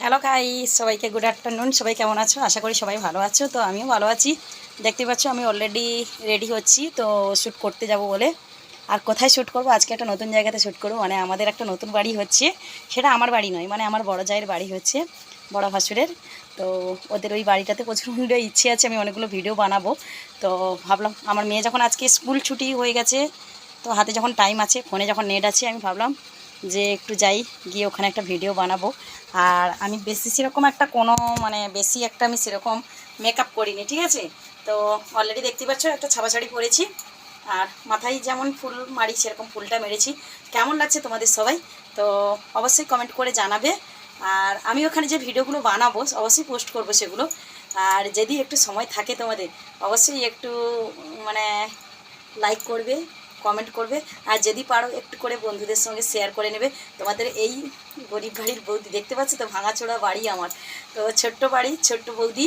Hello guys, সবাইকে good afternoon. সবাই কেমন আছো? আশা করি সবাই ভালো আছো। তো আমিও ভালো আছি। দেখতে পাচ্ছ আমি অলরেডি রেডি হচ্ছি তো শ্যুট করতে যাব বলে। আর কোথায় শ্যুট করব? আজকে একটা নতুন জায়গাতে শ্যুট করব। মানে আমাদের একটা নতুন বাড়ি হচ্ছে, সেটা আমার বাড়ি নয়, মানে আমার বড় জায়ের বাড়ি হচ্ছে, বড় ভাসুরের। তো ওদের ওই বাড়িটাতে প্রচণ্ড ইচ্ছে আছে, আমি অনেকগুলো ভিডিও বানাবো। তো ভাবলাম আমার মেয়ে যখন আজকে স্কুল ছুটি হয়ে গেছে, তো হাতে যখন টাইম আছে, ফোনে যখন নেট আছে, আমি ভাবলাম যে একটু যাই, গিয়ে ওখানে একটা ভিডিও বানাবো। আর আমি বেশি সেরকম একটা কোনো মানে বেশি একটা আমি সেরকম মেকআপ করিনি, ঠিক আছে? তো অলরেডি দেখতে পাচ্ছ একটা ছাপা শাড়ি পরেছি, আর মাথায় যেমন ফুল মারি সেরকম ফুলটা মেরেছি। কেমন লাগছে তোমাদের সবাই? তো অবশ্যই কমেন্ট করে জানাবে। আর আমি ওখানে যে ভিডিওগুলো বানাবো অবশ্যই পোস্ট করব সেগুলো। আর যদি একটু সময় থাকে তোমাদের, অবশ্যই একটু মানে লাইক করবে, কমেন্ট করবে। আর যদি পারো একটু করে বন্ধুদের সঙ্গে শেয়ার করে নেবে। তোমাদের এই গরিব বাড়ির বৌদি দেখতে পাচ্ছ তো, ভাঙাচোড়া বাড়ি আমার। তো ছোট্ট বাড়ি, ছোট্ট বৌদি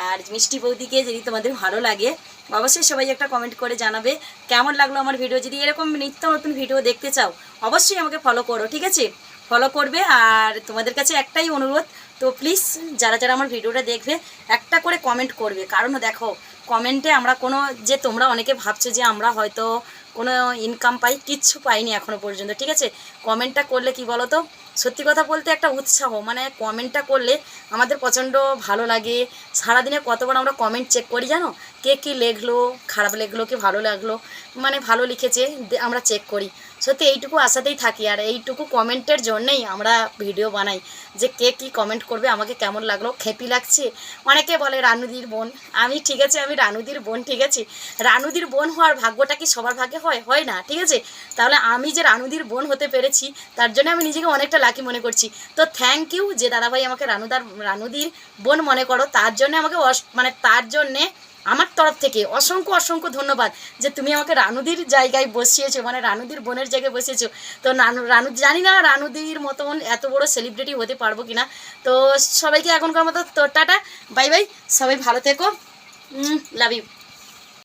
আর মিষ্টি বৌদিকে যদি তোমাদের ভালো লাগে, অবশ্যই সবাই একটা কমেন্ট করে জানাবে কেমন লাগলো আমার ভিডিও। যদি এরকম নিত্য নতুন ভিডিও দেখতে চাও, অবশ্যই আমাকে ফলো করো, ঠিক আছে? ফলো করবে। আর তোমাদের কাছে একটাই অনুরোধ, তো প্লিজ যারা যারা আমার ভিডিওটা দেখবে একটা করে কমেন্ট করবে। কারণ দেখো, কমেন্টে আমরা কোনো, যে তোমরা অনেকে ভাবছো যে আমরা হয়তো কোনো ইনকাম পাই, কিচ্ছু পাইনি এখনও পর্যন্ত, ঠিক আছে? কমেন্টটা করলে কি বলো তো, সত্যি কথা বলতে একটা উৎসাহ, মানে কমেন্টটা করলে আমাদের প্রচণ্ড ভালো লাগে। সারাদিনে কতবার আমরা কমেন্ট চেক করি জানো, কে কী লেখলো, খারাপ লেখলো কি ভালো লাগলো, মানে ভালো লিখেছে আমরা চেক করি। সত্যি এইটুকু আশাতেই থাকি, আর এইটুকু কমেন্টের জন্যেই আমরা ভিডিও বানাই, যে কে কী কমেন্ট করবে, আমাকে কেমন লাগলো, খেপি লাগছে। অনেকে বলে রানুদির বোন, আমি ঠিক আছে, আমি রানুদির বোন, ঠিক আছে? রানুদির বোন হওয়ার ভাগ্যটা কি সবার ভাগ্যে হয়? হয় না, ঠিক আছে? তাহলে আমি যে রানুদির বোন হতে পেরেছি, তার জন্য আমি নিজেকে অনেকটা লাকি মনে করছি। তো থ্যাংক ইউ যে দাদাভাই আমাকে রানুদির বোন মনে করো, তার জন্য আমাকে মানে তার জন্যে আমার তরফ থেকে অসংখ্য অসংখ্য ধন্যবাদ, যে তুমি আমাকে রানুদির জায়গায় বসিয়েছো, মানে রানুদির বোনের জায়গায় বসিয়েছো। তো রানু জানি না রানুদির মতন এত বড় সেলিব্রিটি হতে পারবো কিনা। তো সবাইকে এখনকার মতো তো টাটা, বাই বাই, সবাই ভালো থেকো, লাভ ইউ।